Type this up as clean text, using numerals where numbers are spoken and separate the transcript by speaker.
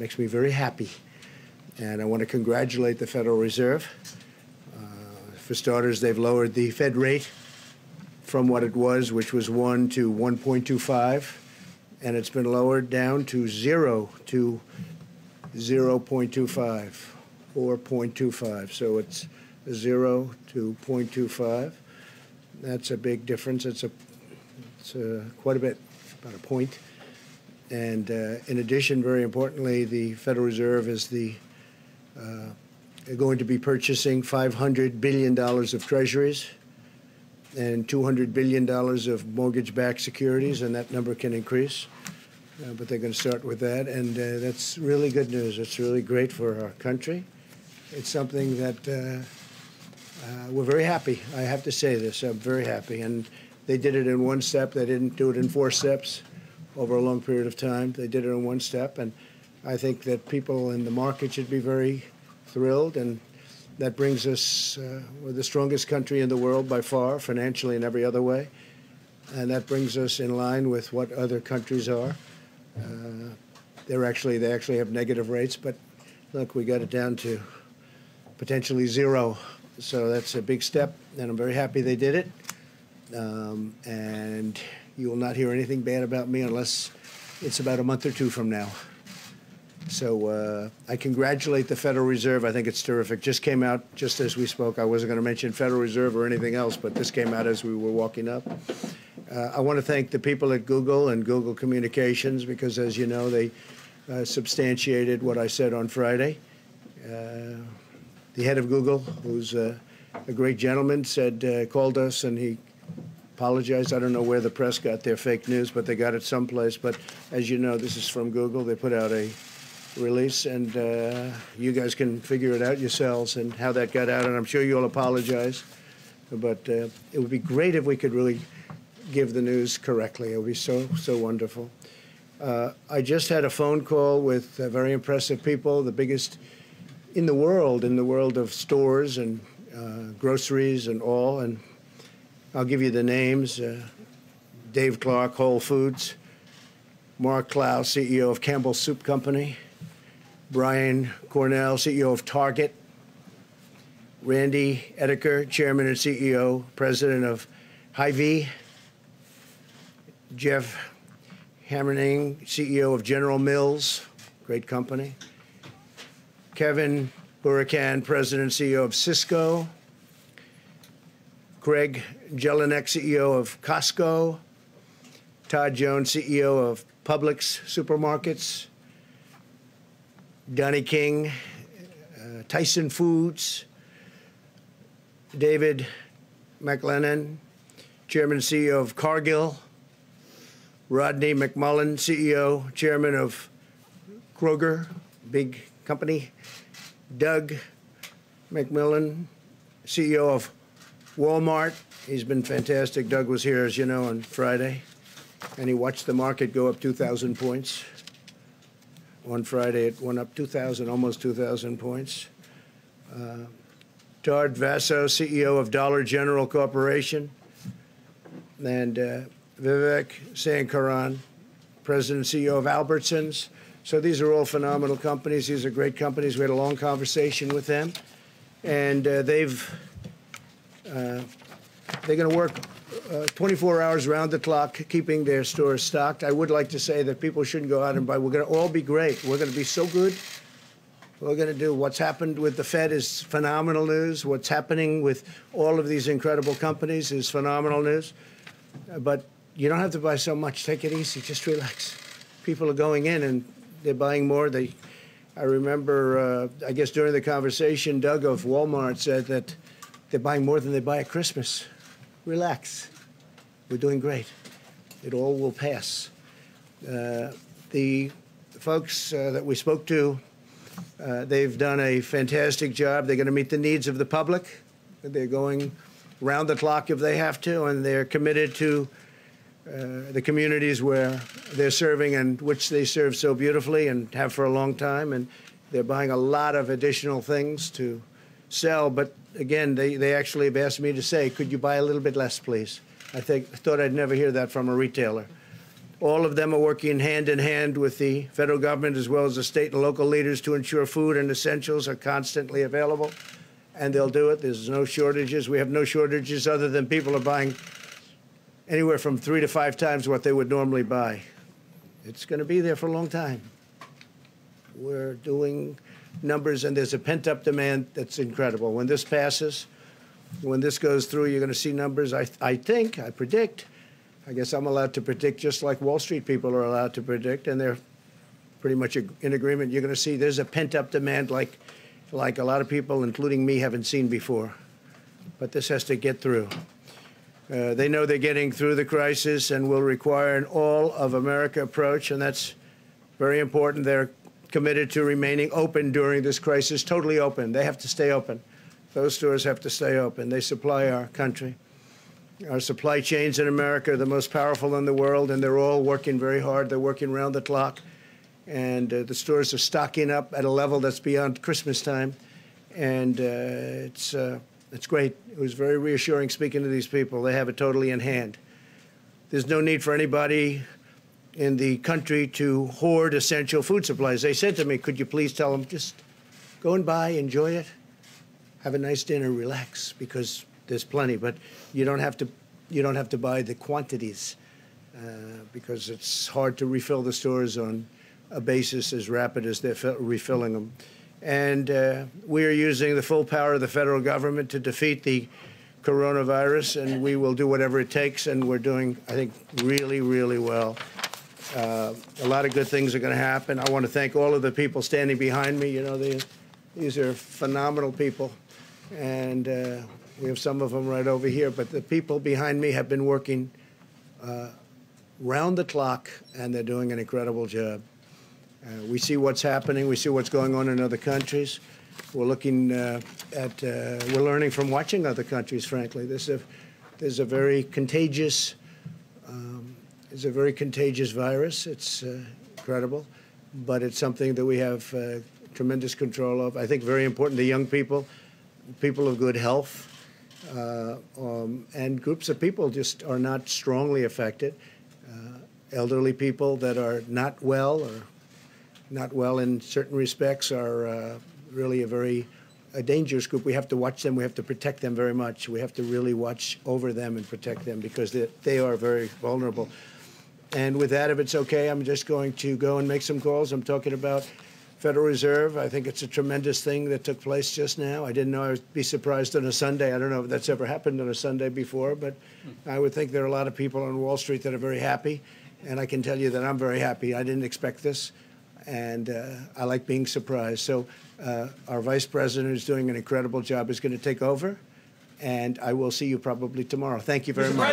Speaker 1: Makes me very happy. And I want to congratulate the Federal Reserve. For starters, they've lowered the Fed rate from what it was, which was 1 to 1.25, and it's been lowered down to 0 to 0.25 or 0.25. So it's 0 to 0.25. That's a big difference. It's quite a bit, about a point. And in addition, very importantly, the Federal Reserve is going to be purchasing $500 billion of treasuries and $200 billion of mortgage-backed securities, and that number can increase. But they're going to start with that, and that's really good news. It's really great for our country. It's something that we're very happy. I have to say this. I'm very happy. And they did it in one step. They didn't do it in 4 steps over a long period of time. They did it in one step, and I think that people in the market should be very thrilled, and that brings us, we're the strongest country in the world by far, financially and every other way, and that brings us in line with what other countries are. They actually have negative rates, but look, we got it down to potentially 0, so that's a big step, and I'm very happy they did it. And you will not hear anything bad about me unless it's about a month or 2 from now. So I congratulate the Federal Reserve. I think it's terrific. Just came out just as we spoke. I wasn't going to mention Federal Reserve or anything else, but this came out as we were walking up. I want to thank the people at Google and Google Communications because, as you know, they substantiated what I said on Friday. The head of Google, who's a great gentleman, called us and he apologized. I don't know where the press got their fake news, but they got it someplace. But as you know, this is from Google. They put out a release, and you guys can figure it out yourselves and how that got out, and I'm sure you'll apologize. But it would be great if we could really give the news correctly. It would be so wonderful. I just had a phone call with very impressive people, the biggest in the world of stores and groceries and all, and I'll give you the names. Dave Clark, Whole Foods, Mark Clouse, CEO of Campbell Soup Company, Brian Cornell, CEO of Target, Randy Edeker, Chairman and CEO, President of Hy-Vee, Jeff Hammering, CEO of General Mills, great company, Kevin Huracan, President and CEO of Cisco, Craig Jelinek, CEO of Costco, Todd Jones, CEO of Publix Supermarkets, Donnie King, Tyson Foods, David McLennan, Chairman and CEO of Cargill, Rodney McMullen, CEO, Chairman of Kroger, big company, Doug McMillan, CEO of Walmart. He's been fantastic. Doug was here, as you know, on Friday, and he watched the market go up 2,000 points. On Friday, it went up 2,000, almost 2,000 points. Todd Vaso, CEO of Dollar General Corporation, and Vivek Sankaran, President and CEO of Albertsons. So these are all phenomenal companies. These are great companies. We had a long conversation with them, and they're going to work 24 hours round the clock, keeping their stores stocked. I would like to say that people shouldn't go out and buy. We're going to all be great. We're going to be so good. We're going to do what's happened with the Fed is phenomenal news. What's happening with all of these incredible companies is phenomenal news. But you don't have to buy so much. Take it easy. Just relax. People are going in and they're buying more. I remember, I guess during the conversation, Doug of Walmart said that they're buying more than they buy at Christmas. Relax. We're doing great. It all will pass. The folks that we spoke to, they've done a fantastic job. They're going to meet the needs of the public. They're going round the clock if they have to, and they're committed to the communities where they're serving and which they serve so beautifully and have for a long time. And they're buying a lot of additional things to sell. But again, they actually have asked me to say, could you buy a little bit less, please? I thought I'd never hear that from a retailer. All of them are working hand in hand with the federal government as well as the state and local leaders to ensure food and essentials are constantly available, and they'll do it. There's no shortages. We have no shortages other than people are buying anywhere from 3 to 5 times what they would normally buy. It's going to be there for a long time. We're doing numbers, and there's a pent-up demand that's incredible. When this passes, when this goes through, you're going to see numbers, I predict. I guess I'm allowed to predict just like Wall Street people are allowed to predict, and they're pretty much in agreement. You're going to see there's a pent-up demand like a lot of people, including me, haven't seen before. But this has to get through. They know they're getting through the crisis and will require an all-of-America approach, and that's very important. They're committed to remaining open during this crisis, totally open. They have to stay open. Those stores have to stay open. They supply our country. Our supply chains in America are the most powerful in the world, and they're all working very hard. They're working around the clock, and the stores are stocking up at a level that's beyond Christmas time, and it's great. It was very reassuring speaking to these people. They have it totally in hand. There's no need for anybody in the country to hoard essential food supplies. They said to me, could you please tell them, just go and buy, enjoy it, have a nice dinner, relax, because there's plenty, but you don't have to buy the quantities because it's hard to refill the stores on a basis as rapid as they're refilling them. And we are using the full power of the federal government to defeat the coronavirus, and we will do whatever it takes, and we're doing, I think, really, really well. A lot of good things are going to happen. I want to thank all of the people standing behind me. You know, these are phenomenal people, and we have some of them right over here. But the people behind me have been working round the clock, and they're doing an incredible job. We see what's happening. We see what's going on in other countries. We're looking we're learning from watching other countries, frankly. There's a very contagious virus. It's incredible, but it's something that we have tremendous control of. I think very important, the young people, people of good health, and groups of people just are not strongly affected. Elderly people that are not well or not well in certain respects are really a dangerous group. We have to watch them. We have to protect them very much. We have to really watch over them and protect them because they are very vulnerable. And with that, if it's okay, I'm just going to go and make some calls. I'm talking about Federal Reserve. I think it's a tremendous thing that took place just now. I didn't know I would be surprised on a Sunday. I don't know if that's ever happened on a Sunday before, but I would think there are a lot of people on Wall Street that are very happy. And I can tell you that I'm very happy. I didn't expect this. And I like being surprised. So our vice president, who's doing an incredible job, is going to take over. And I will see you probably tomorrow. Thank you very much.